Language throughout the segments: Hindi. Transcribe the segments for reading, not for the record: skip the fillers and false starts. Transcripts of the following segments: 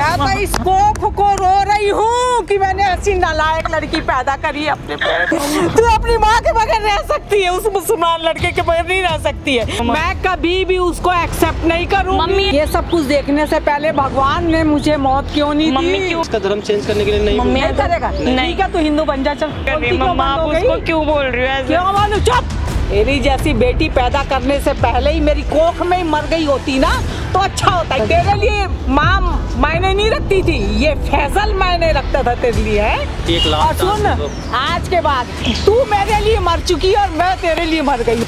मैं तो इस कोख को रो रही हूँ कि मैंने ऐसी नालायक लड़की पैदा करी अपने पेट। तू अपनी माँ के बगैर रह सकती है, उस मुसलमान लड़के के बगैर नहीं रह सकती है। मैं कभी भी उसको एक्सेप्ट नहीं करूँगी। ये सब कुछ देखने से पहले भगवान ने मुझे मौत क्यों नहीं दी? मम्मी क्यों उसका धर्म चेंज करने के लिए नहीं करेगा? ठीक है, तू हिंदू बन जा। चल मम्मा, आप उसको क्यों बोल रही हो? क्यों बोलूं? चुप। मेरी जैसी बेटी पैदा करने से पहले ही मेरी कोख में ही मर गई होती ना तो अच्छा होता है। तेरे लिए माँ मायने नहीं रखती थी, ये फैसल मायने रखता था तेरे लिए, है? और सुन, आज के बाद तू मेरे लिए मर चुकी है और मैं तेरे लिए मर गई।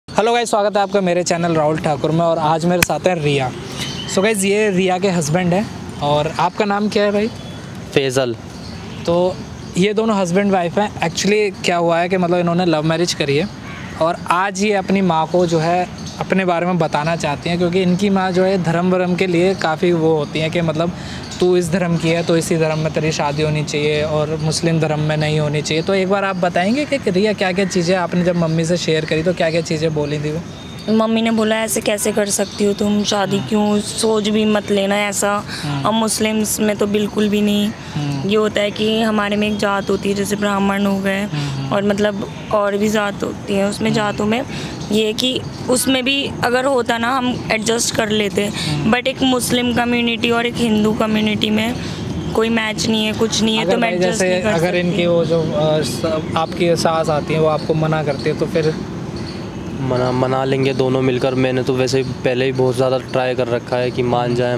हेलो गाइस, स्वागत है आपका मेरे चैनल राहुल ठाकुर में। और आज मेरे साथ है रिया। सो गाइस, ये रिया के हस्बैंड है। और आपका नाम क्या है भाई? फैजल। तो ये दोनों हस्बैंड वाइफ हैं। एक्चुअली क्या हुआ है कि मतलब इन्होंने लव मैरिज करी है और आज ये अपनी माँ को जो है अपने बारे में बताना चाहती हैं, क्योंकि इनकी माँ जो है धर्म वरम के लिए काफ़ी वो होती हैं कि मतलब तू इस धर्म की है तो इसी धर्म में तेरी शादी होनी चाहिए और मुस्लिम धर्म में नहीं होनी चाहिए। तो एक बार आप बताएंगे कि रिया क्या क्या चीज़ें आपने जब मम्मी से शेयर करी तो क्या क्या चीज़ें बोली थी वो? मम्मी ने बोला ऐसे कैसे कर सकती हो तुम, शादी क्यों, सोच भी मत लेना ऐसा। और मुस्लिम्स में तो बिल्कुल भी नहीं। ये होता है कि हमारे में एक जात होती है, जैसे ब्राह्मण हो गए और मतलब और भी जात होती है, उसमें जातों में ये है कि उसमें भी अगर होता ना हम एडजस्ट कर लेते, बट एक मुस्लिम कम्युनिटी और एक हिंदू कम्युनिटी में कोई मैच नहीं है, कुछ नहीं है, तो मैं एडजस्ट नहीं कर सकती। अगर इनकी वो जो आपकी सास आती है वो आपको मना करती है तो फिर मना लेंगे दोनों मिलकर। मैंने तो वैसे ही पहले ही बहुत ज़्यादा ट्राई कर रखा है कि मान जाएं।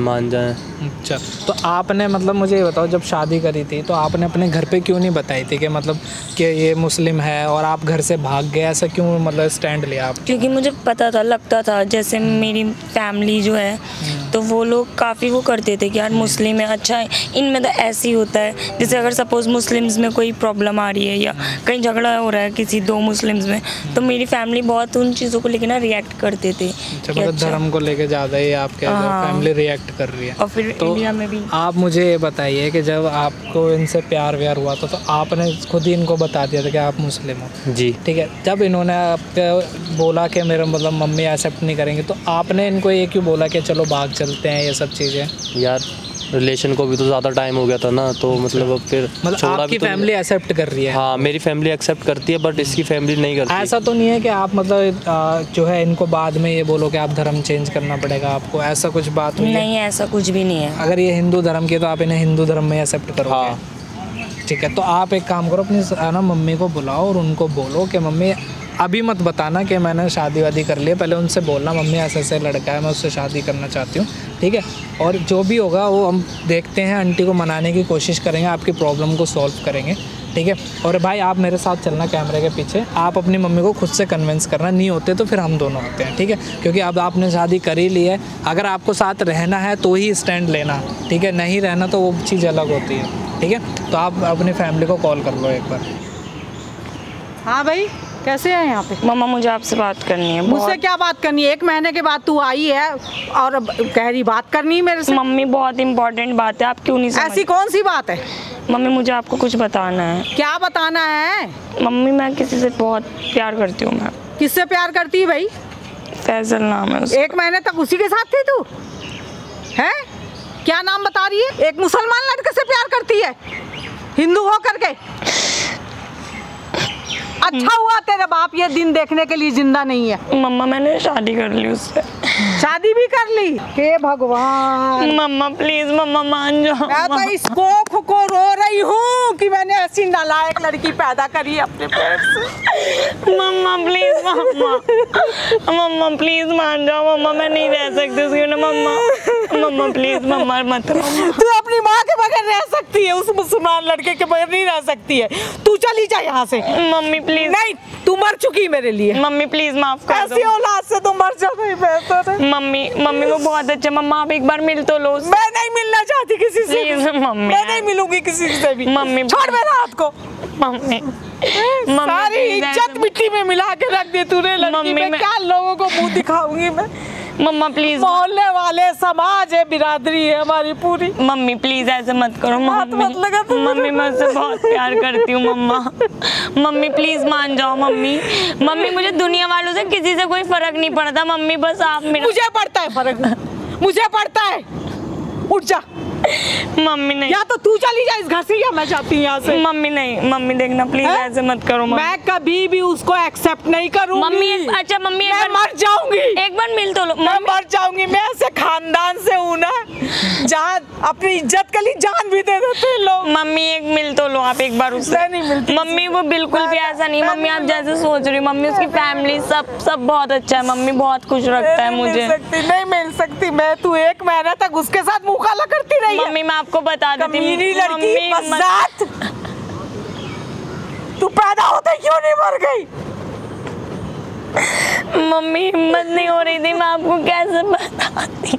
अच्छा, तो आपने मतलब मुझे ये बताओ, जब शादी करी थी तो आपने अपने घर पे क्यों नहीं बताई थी कि मतलब कि ये मुस्लिम है और आप घर से भाग गए? ऐसा क्यों मतलब स्टैंड लिया आप? क्योंकि मुझे पता था, लगता था, जैसे मेरी फैमिली जो है तो वो लोग काफ़ी वो करते थे कि यार मुस्लिम है, अच्छा है, इनमें तो ऐसे ही होता है। जैसे अगर सपोज़ मुस्लिम्स में कोई प्रॉब्लम आ रही है या कहीं झगड़ा हो रहा है किसी दो मुस्लिम्स में, तो मेरी फैमिली बहुत उन चीज़ों को लेकर ना रिएक्ट करते थे। मतलब धर्म को लेके ज़्यादा ही आपके फैमिली रिएक्ट कर रही है। और फिर तो इंडिया में भी आप मुझे ये बताइए कि जब आपको इनसे प्यार व्यार हुआ था तो आपने खुद ही इनको बता दिया था कि आप मुस्लिम हो? जी, ठीक है। जब इन्होंने आपको बोला कि मेरा मतलब मम्मी एक्सेप्ट नहीं करेंगे तो आपने इनको ये क्यों बोला कि चलो भाग चलते हैं, ये सब चीज़ें? यार रिलेशन को भी तो ज़्यादा टाइम हो गया था ना, तो मतलब अब फिर मतलब आपकी फैमिली एक्सेप्ट कर रही है? हाँ, मेरी फैमिली एक्सेप्ट करती है, बट इसकी फैमिली नहीं करती। ऐसा तो नहीं है कि आप मतलब जो है इनको बाद में ये बोलो कि आप धर्म चेंज करना पड़ेगा आपको, ऐसा कुछ बात हुई? नहीं, ऐसा कुछ भी नहीं है। अगर ये हिंदू धर्म की तो आप इन्हें हिंदू धर्म में एक्सेप्ट करोगे? हाँ, ठीक है। तो आप एक काम करो, अपनी ना मम्मी को बुलाओ और उनको बोलो कि मम्मी अभी मत बताना कि मैंने शादी वादी कर लिया, पहले उनसे बोलना मम्मी ऐसे ऐसे लड़का है, मैं उससे शादी करना चाहती हूँ, ठीक है? और जो भी होगा वो हम देखते हैं, आंटी को मनाने की कोशिश करेंगे, आपकी प्रॉब्लम को सॉल्व करेंगे, ठीक है? और भाई आप मेरे साथ चलना कैमरे के पीछे, आप अपनी मम्मी को खुद से कन्विंस करना, नहीं होते तो फिर हम दोनों होते हैं, ठीक है? क्योंकि अब आपने शादी कर ही ली है, अगर आपको साथ रहना है तो ही स्टैंड लेना, ठीक है? नहीं रहना तो वो चीज़ अलग होती है, ठीक है? तो आप अपनी फैमिली को कॉल कर लो एक बार। हाँ भाई, कैसे है यहाँ पे? मम्मा मुझे आपसे बात करनी है। मुझसे क्या बात करनी है? 1 महीने के बाद तू आई है और कह रही बात करनी है मेरे से। मम्मी बहुत इंपॉर्टेंट बात है, आप क्यों नहीं समझ? ऐसी कौन सी बात है? मम्मी मुझे आपको कुछ बताना है। क्या बताना है? मम्मी मैं किसी से बहुत प्यार करती हूँ। मैं किससे प्यार करती है भाई? फैजल नाम है उसका। 1 महीने तक उसी के साथ थी तू? है क्या नाम बता रही है? एक मुसलमान लड़के से प्यार करती है हिंदू हो करके? अच्छा हुआ तेरे बाप ये दिन देखने के लिए जिंदा नहीं है। मम्मा मैंने शादी कर ली उससे। शादी भी कर ली? हे भगवान। मम्मा प्लीज, मम्मा मान जाओ। मैं तो इस कोख को रो रही हूँ कि मैंने ऐसी नालायक लड़की पैदा करी अपने पेट से। मम्मा प्लीज, मम्मा प्लीज मान जाओ। मम्मा मैं नहीं रह सकती उसके बिना। मम्मा प्लीज, मम्मा मत रो। तू अपनी माँ के बगैर रह सकती है, उस मुसलमान लड़के के बगैर नहीं रह सकती है। तू चली जा यहाँ से। Mummy please. नहीं, तू मर चुकी मेरे लिए। मम्मी प्लीज माफ कर दो। ऐसी औलाद से तो मर जाना ही बेहतर है। मम्मी वो बहुत अच्छा। मम्मा आप एक बार मिल तो लो। मैं नहीं मिलना चाहती किसी से। Please mummy. मैं नहीं मिलूंगी किसी से भी। मम्मी छोड़ मेरे हाथ को। मम्मी सारी इज्जत मिट्टी में मिला के रख दी तूने लड़की। मैं क्या लोगों को मुंह दिखाऊंगी मैं? मम्मा प्लीज। मोहल्ले वाले, समाज है, बिरादरी है हमारी पूरी। मम्मी प्लीज ऐसे मत करो। मम्मी मैं उससे बहुत प्यार करती हूँ। मम्मी प्लीज मान जाओ। मम्मी मुझे दुनिया वालों से किसी से कोई फर्क नहीं पड़ता। मम्मी बस आप मेरा। मुझे पड़ता है फर्क। मुझे पड़ता है। उठ जा। मम्मी नहीं, या तो तू चली जा इस घर से या मैं जाती हूँ यहाँ से। मम्मी नहीं, मम्मी देखना प्लीज ऐसे मत करो। मैं कभी भी उसको एक्सेप्ट नहीं करूंगी। मम्मी अच्छा मम्मी मैं मर जाऊंगी। एक बार मिल तो लो। मैं मर जाऊंगी। मैं ऐसे खानदान से हूँ ना जहाँ अपनी इज्जत के लिए जान भी दे देते हैं लोग। मम्मी एक मिल तो लो आप एक बार उससे। नहीं मिलती। मम्मी वो बिल्कुल भी ऐसा नहीं। मम्मी आप जैसे सोच रही, मम्मी उसकी फैमिली सब बहुत अच्छा है। मम्मी बहुत खुश रखता है मुझे। नहीं मिल सकती मैं। तू 1 महीना तक उसके साथ मुँह काला करती रही है। मम्मी मैं आपको बता देती हूँ, कमीनी लड़की मम्मी बज़ात। तू पैदा होते क्यों नहीं मर गई? मम्मी हिम्मत नहीं हो रही थी, मैं आपको कैसे बताती।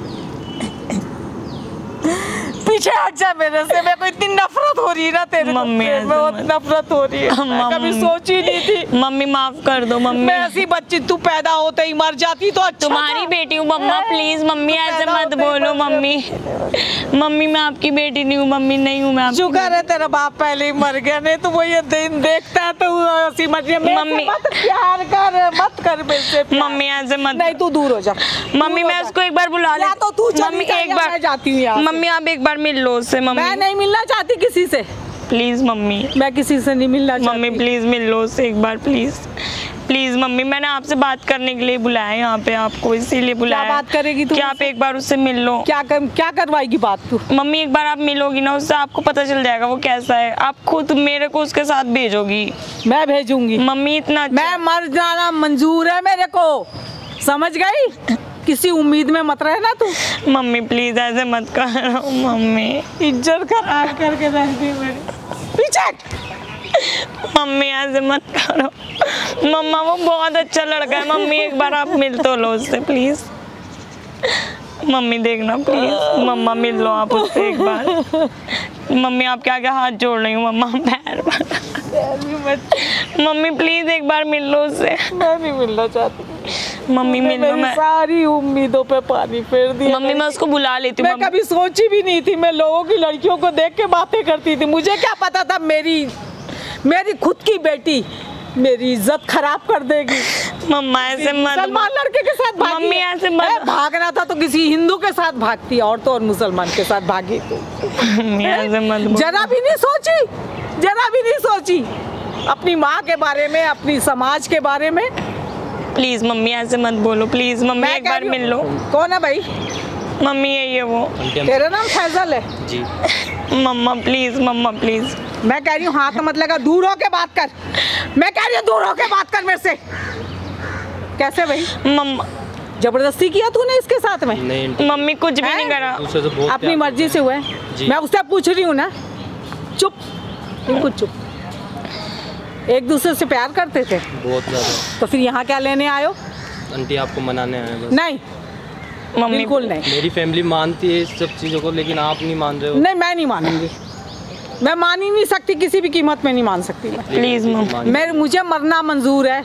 पीछे हट जा मेरे से। मेरे को इतनी नफरत हो रही है ना तेरे मम्मी, से। बहुत नफरत हो रही है। मैं कभी सोची नहीं थी। मम्मी माफ कर दो मम्मी। मैं ऐसी बच्ची, तू पैदा होते ही मर जाती तो अच्छा तुम्हारी था। बेटी हूँ मम्मा, प्लीज मम्मी ऐसे मत बोलो मम्मी। मम्मी मैं आपकी बेटी नहीं हूँ मम्मी, नहीं हूँ मैं आपकी। शुक्र है तेरा बाप पहले ही मर गया, नहीं तो वो ये दिन देखता है तो ऐसी मत। मम्मी मत प्यार कर, मत कर मेरे से प्यार। मम्मी ऐसे मत। नहीं तू दूर हो जा। मम्मी मैं उसको एक बार बुला ले। या तो तू चली मम्मी जा एक या बार मैं जाती हूँ यहाँ से। मम्मी आप एक बार मिल लो उससे मम्मी। मैं नहीं मिलना चाहती किसी से। प्लीज मम्मी, मैं किसी से नहीं मिलना चाहती। मम्मी प्लीज मिल लो उससे एक बार प्लीज प्लीज मम्मी। मैंने आपसे बात करने के लिए बुलाया यहाँ पे आपको, इसीलिए बुलाया। क्या बात करेगी तू? क्या आप एक बार उससे मिल लो। क्या करवाएगी बात तू? मम्मी एक बार आप मिलोगी ना उससे, आपको पता चल जाएगा वो कैसा है। आप खुद मेरे को उसके साथ भेजोगी। मैं भेजूंगी। मम्मी इतना अच्छा। मैं मर जाना मंजूर है मेरे को, समझ गई? किसी उम्मीद में मत रहना तू। मम्मी प्लीज ऐसे मत करो मम्मी। इज्जत खराब करके रहती मेरी। पीछे मम्मी ऐसे मत करो मम्मा, वो बहुत अच्छा लड़का है मम्मी। एक बार आप मिल तो लो उससे प्लीज। मम्मी देखना प्लीज मम्मा, मिल लो आप उससे एक बार। मम्मी आपके आगे हाथ जोड़ रही हूँ मम्मा, पैर मम्मी प्लीज एक बार मिल लो उससे। मैं नहीं मिलना चाहती मम्मी मिल लो। मैं सारी उम्मीदों पे पानी फेर दिया। मम्मी मैं उसको बुला लेती हूँ। मैं कभी सोची भी नहीं थी। मैं लोगों की लड़कियों को देख के बातें करती थी। मुझे क्या पता था मेरी खुद की बेटी मेरी इज्जत खराब कर देगी। मम्मा ऐसे मत। मुसलमान लड़के के साथ भागी। मम्मी ऐसे मत। भागना था तो किसी हिंदू के साथ भागती, और तो और मुसलमान के साथ भागी। मम्मी ऐसे मत। जरा भी नहीं सोची, जरा भी नहीं सोची अपनी माँ के बारे में, अपनी समाज के बारे में। प्लीज मम्मी ऐसे मत बोलो प्लीज मम्मी, एक बार मिल लो। कौन है भाई? मम्मी यही है वो। तेरा नाम फैजल है? जी। मम्मा प्लीज। मैं कह रही हूँ हाथ मत लगा, दूर होके बात कर। मैं कह रही हूँ दूर होके बात कर मेरे से। कैसे भाई? मम्मा जबरदस्ती किया तूने इसके साथ में? नहीं मम्मी कुछ भी नहीं करा। दूसरे से बहुत अपनी प्यार मर्जी से हुआ है। जी। मैं उससे पूछ रही हूँ ना। चुप, बिल्कुल चुप। एक दूसरे से प्यार करते थे बहुत ज़्यादा। तो फिर यहाँ क्या लेने आयो? आंटी आपको मनाने आए बस। नहीं मम्मी बिल्कुल नहीं। मेरी फैमिली मानती है इस सब चीज़ों को, लेकिन आप नहीं मान रहे हो। नहीं मैं नहीं मानूंगी। मैं मान ही नहीं सकती, किसी भी कीमत में नहीं मान सकती मैं। Please mummy. मुझे मरना मंजूर है,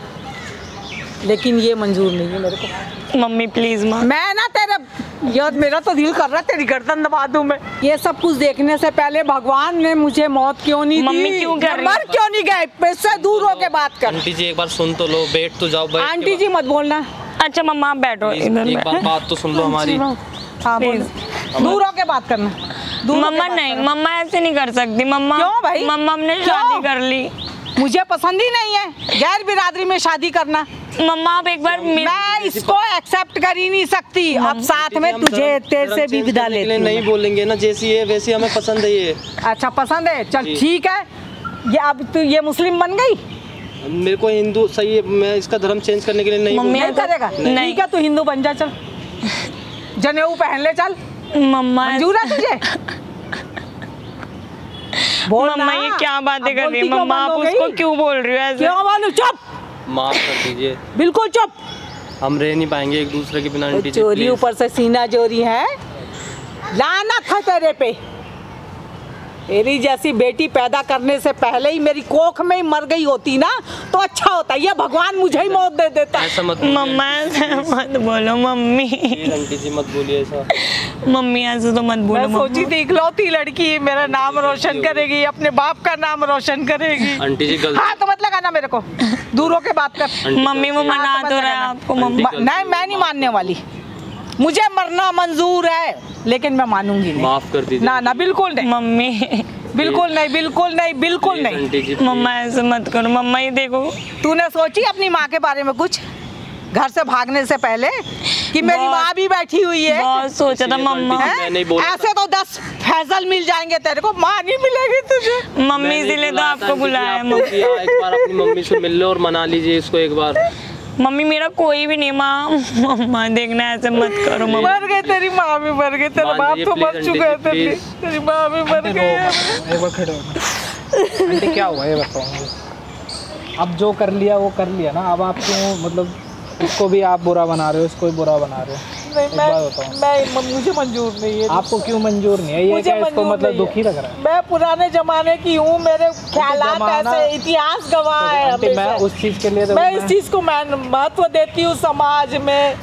लेकिन ये मंजूर नहीं है मेरे को। मम्मी प्लीज मैं ना तेरे यार, मेरा तो दिल कर रहा है तेरी गर्दन दबा दूं मैं। ये सब कुछ देखने से पहले भगवान ने मुझे मौत क्यों नहीं दी? मम्मी क्यों कर रही? मर क्यों नहीं गए? इससे दूर होके बात कर। आंटी जी एक बार सुन तो लो, बैठ तो जाओ। आंटी जी मत बोलना। अच्छा मम्मा आप बैठो इधर। एक बार बात तो सुन लो हमारी। हाँ बोल। दूर होके बात करना। दूर होके मम्मा बात नहीं, करना। मम्मा ऐसे नहीं कर सकती मम्मा। क्यों भाई? मम्मा हमने क्यों? शादी कर ली। मुझे पसंद ही नहीं है गैर बिरादरी में शादी करना। मम्मा आप एक बार मैं इसको एक्सेप्ट कर ही नहीं सकती। अब साथ में तुझे तेरे से भी विदा लेती हूँ। नहीं बोलेंगे ना, जैसी है वैसी हमें पसंद है ये। अच्छा पसंद है, चल ठीक है। ये अब तू ये मुस्लिम बन गई? मेरे को हिंदू सही है, मैं इसका धर्म चेंज करने के लिए नहीं मम्मी नहीं करेगा? नहीं। ठीक है तू हिंदू बन जा, चल जनेऊ पहन ले, चल। मम्मा मंजूर है तुझे? बोल मम्मा ना। ये क्या बातें अब कर रही बोलती है क्यों मम्मा? बंद आप हो उसको गई? क्यों बोल रही हो ऐसे? क्यों बोलूं? चुप, माफ कर दीजिए। बिल्कुल चुप। हम रह नहीं पाएंगे एक दूसरे के बिना आंटी जी, चोरी प्लीज। ऊपर से सीना चोरी है। लानत है तेरे पे। मेरी जैसी बेटी पैदा करने से पहले ही मेरी कोख में ही मर गई होती ना तो अच्छा होता। ये भगवान मुझे ही मौत दे देता। ऐसा मत बोलिए। मम्मा ऐसे मत बोलो मम्मी। प्लीज आंटी जी मत बोलिए ऐसा। मम्मी ऐसे तो मत बोलो मैं मम्मा। सोची थी इकलौती लड़की मेरा नाम रोशन करेगी, अपने बाप का नाम रोशन करेगी। आंटी जी गलती। हाँ तो मत लगाना मेरे को, दूर होके बात कर। आंटी मम्मी वो गलती- मना हाँ, तो तो मत रहा है लगाना। आपको मम्मा। नहीं मैं नहीं मानने वाली। मुझे मरना मंजूर है, लेकिन मैं मानूंगी नहीं। माफ कर दीजिए। ना ना, बिल्कुल नहीं, मम्मी बिल्कुल नहीं, बिल्कुल नहीं, बिल्कुल नहीं। आंटी जी, मम्मा ऐसे मत करो। मम्मा ये देखो, तूने सोची अपनी माँ के बारे में कुछ घर से भागने से पहले कि मेरी माँ भी बैठी हुई है? बहुत सोचा था मम्मा। हैं? मैं नहीं बोला ऐसे तो 10 फैजल मिल जाएंगे तेरे को, माँ नहीं मिलेगी तुझे। मम्मी इसीलिए तो आपको बुलाया है। एक बार अपनी मम्मी से मिल लो और मना लीजिए इसको एक बार। मम्मी मेरा कोई भी नहीं माँ। मम्मा देखना ऐसे मत करो मम्मा। मर गई तेरी माँ भी, मर गई तेरा बाप तो मर चुका है, तेरी माँ भी मर गई है। एक बार खड़े हो। आंटी क्या हुआ ये बताओ मुझे। अब जो कर लिया वो कर लिया ना, अब आप क्यों मतलब इसको भी आप बुरा बना रहे हो, इसको भी बुरा बना रहे हो? नहीं, एक बात बताओ, मुझे मंजूर नहीं है। आपको क्यों मंजूर नहीं है? ये क्या इसको मतलब दुखी लग रहा है? मैं पुराने जमाने की हूँ, मेरे ख्यालात ऐसे, इतिहास गवाह है। आंटी मैं उस चीज़ के लिए मैं इस चीज़ को मैं महत्व देती हूँ, समाज में,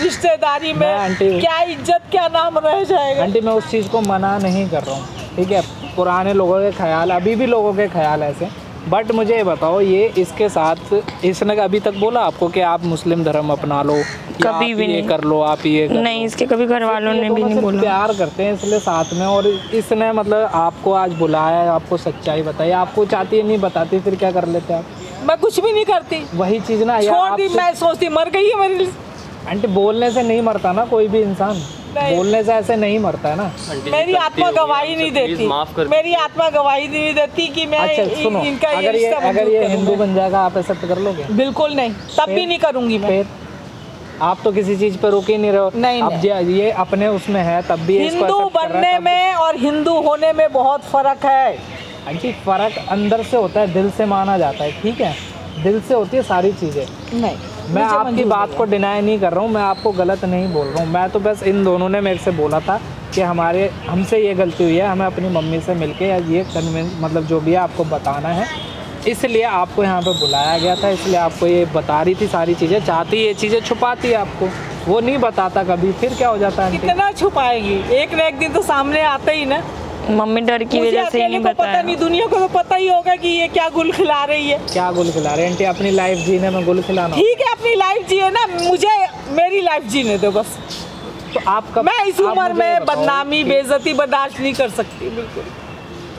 रिश्तेदारी में आंटी क्या इज्जत क्या नाम रह जाएगा। आंटी मैं उस चीज़ को मना नहीं कर रहा हूँ, ठीक है। पुराने लोगों के ख्याल, अभी भी लोगों के ख्याल ऐसे, बट मुझे ये बताओ, ये इसके साथ इसने अभी तक बोला आपको कि आप मुस्लिम धर्म अपना लो, कभी भी नहीं कर लो, आप ये कर नहीं, इसके कभी घर वालों ने भी नहीं बोला। प्यार करते हैं इसलिए साथ में, और इसने मतलब आपको आज बुलाया, आपको सच्चाई बताई, आपको चाहती है नहीं बताती, फिर क्या कर लेते आप? मैं कुछ भी नहीं करती, वही चीज़ ना, छोड़ दी। मैं सोचती मर गई है मेरी। आंटी बोलने से नहीं मरता ना कोई भी इंसान, बोलने से ऐसे नहीं मरता है ना। मेरी आत्मा गवाही नहीं देती, मेरी आत्मा गवाही नहीं देती कि मैं अच्छा सुनो, इनका अगर ये हिंदू बन जाएगा आप एक्सेप्ट कर लोगे? बिल्कुल नहीं, तब भी नहीं करूंगी मैं। फिर आप तो किसी चीज पे रुक ही नहीं रहे हो। नहीं, अब ये अपने उसमें है तब भी हिंदू बनने में और हिंदू होने में बहुत फर्क है। आंटी फर्क अंदर से होता है, दिल से माना जाता है, ठीक है, दिल से होती है सारी चीजें। नहीं, मैं आपकी बात को डिनाई नहीं कर रहा हूँ, मैं आपको गलत नहीं बोल रहा हूँ। मैं तो बस इन दोनों ने मेरे से बोला था कि हमसे ये गलती हुई है, हमें अपनी मम्मी से मिलके या ये कन्विंस मतलब जो भी है आपको बताना है, इसलिए आपको यहाँ पे बुलाया गया था, इसलिए आपको ये बता रही थी सारी चीज़ें। चाहती ये चीज़ें छुपाती है आपको, वो नहीं बताता कभी, फिर क्या हो जाता है? कितना छुपाएगी, एक न एक दिन तो सामने आता ही ना। मम्मी डर की वजह से ही नहीं पता नहीं, दुनिया को तो पता ही होगा कि ये क्या गुल खिला रही है। क्या गुल खिला रही है आंटी? अपनी लाइफ जीने में गुल खिलाना? ठीक है, अपनी लाइफ जिए ना, मुझे मेरी लाइफ जीने दो बस। तो आपका मैं इस उम्र में बदनामी बेइज्जती बर्दाश्त नहीं कर सकती। बिल्कुल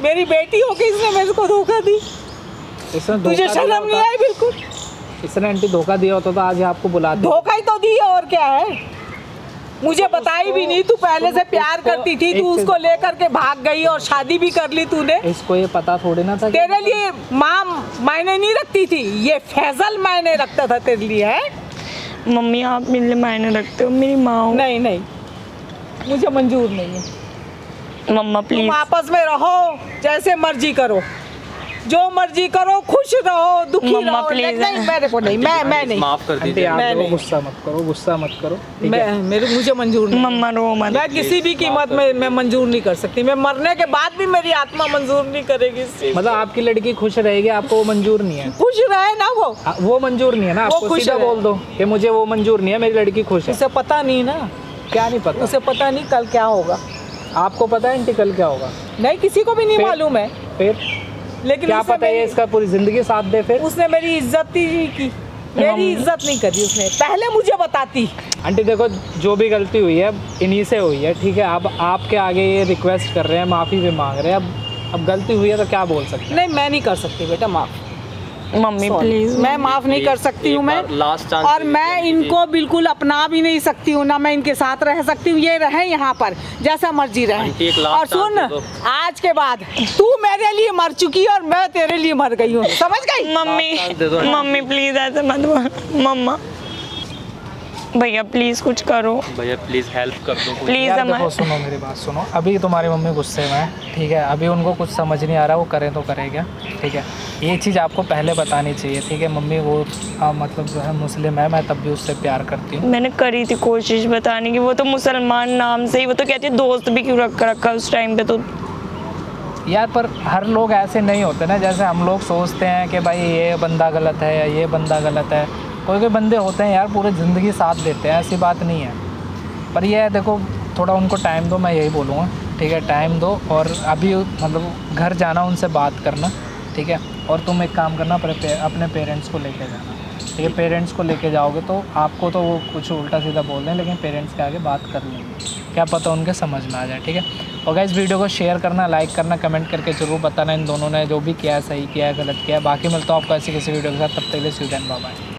मेरी बेटी हो के इसने मेरे को धोखा दी, तुझे शर्म नहीं आई? बिल्कुल इसने आंटी धोखा दिया होता तो आज आपको बुलाते। धोखा ही तो दिया, और क्या है? मुझे बताई भी नहीं, तू पहले से प्यार करती थी, तू उसको लेकर के भाग गई और शादी भी कर ली तूने। इसको ये पता थोड़ी ना था तेरे लिए माँ मायने नहीं रखती थी, ये फैजल मायने रखता था तेरे लिए। है मम्मी आप मेरे लिए मायने रखते हो, मेरी माँ हो। नहीं नहीं, मुझे मंजूर नहीं है। मम्मा प्लीज, तुम आपस में रहो, जैसे मर्जी करो, जो मर्जी करो, खुश रहो, दुखी रहो। नहीं मेरे को नहीं, मैं नहीं। माफ कर दीजिए। मैं गुस्सा मत करो, गुस्सा मत करो, मुझे मंजूर नहीं। मम्मा रो मत। मैं किसी भी कीमत में मैं मंजूर नहीं कर सकती। मैं मरने के बाद भी मेरी आत्मा मंजूर नहीं करेगी इस चीज़। मतलब आपकी लड़की खुश रहेगी, आपको वो मंजूर नहीं है? खुश रहे ना, वो मंजूर नहीं है ना आपको? सीधा बोल दो कि मुझे वो मंजूर नहीं है, मेरी लड़की खुश है। उसे पता नहीं ना। क्या नहीं पता? उसे पता नहीं कल क्या होगा। आपको पता है आंटी कल क्या होगा? नहीं, किसी को भी नहीं मालूम है। फिर लेकिन क्या पता है इसका पूरी जिंदगी साथ दे? फिर उसने मेरी इज्जत ही की, मेरी इज्जत नहीं करी उसने। पहले मुझे बताती। आंटी देखो, जो भी गलती हुई है इन्हीं से हुई है, ठीक है। अब आपके आगे ये रिक्वेस्ट कर रहे हैं, माफ़ी भी मांग रहे हैं। अब गलती हुई है तो क्या बोल सकते हैं? नहीं, मैं नहीं कर सकती बेटा माफ़। मम्मी प्लीज, मैं माफ़ नहीं कर सकती हूँ मैं, और मैं इनको बिल्कुल अपना भी नहीं सकती हूँ ना। मैं इनके साथ रह सकती हूँ, ये रहे यहाँ पर जैसा मर्जी रहे। और सुन, आज के बाद तू मेरे लिए मर चुकी है और मैं तेरे लिए मर गई हूँ, समझ गई? मम्मी प्लीज ऐसे मत बोल। मम्मा भैया प्लीज कुछ करो, भैया प्लीज हेल्प कर दो प्लीज। देखो सुनो मेरी बात सुनो, अभी तुम्हारी मम्मी गुस्से में है, ठीक है। अभी उनको कुछ समझ नहीं आ रहा, वो करें तो करें क्या, ठीक है। ये चीज़ आपको पहले बतानी चाहिए, ठीक है। मम्मी वो मतलब जो है मुस्लिम है, मैं तब भी उससे प्यार करती हूँ। मैंने करी थी कोशिश बताने की, वो तो मुसलमान नाम से ही, वो तो कहती है दोस्त भी क्यों रखा उस टाइम पे। तो यार पर हर लोग ऐसे नहीं होते ना, जैसे हम लोग सोचते हैं कि भाई ये बंदा गलत है या ये बंदा गलत है। कोई कोई बंदे होते हैं यार पूरी ज़िंदगी साथ देते हैं, ऐसी बात नहीं है। पर ये है देखो, थोड़ा उनको टाइम दो, मैं यही बोलूँगा, ठीक है। टाइम दो, और अभी मतलब घर जाना, उनसे बात करना, ठीक है। और तुम एक काम करना, अपने पेरेंट्स को लेके जाना, ठीक है। पेरेंट्स को लेके जाओगे तो आपको तो वो कुछ उल्टा सीधा बोल दें, लेकिन पेरेंट्स के आगे बात कर लेंगे, क्या पता उनके समझ में आ जाए, ठीक है। और गाइस वीडियो को शेयर करना, लाइक करना, कमेंट करके ज़रूर बताना इन दोनों ने जो भी किया है, सही किया है, गलत किया है। बाकी मिलता हूँ आपको ऐसी किसी वीडियो के साथ, तब तक के लिए सी यू देन, बाय बाय।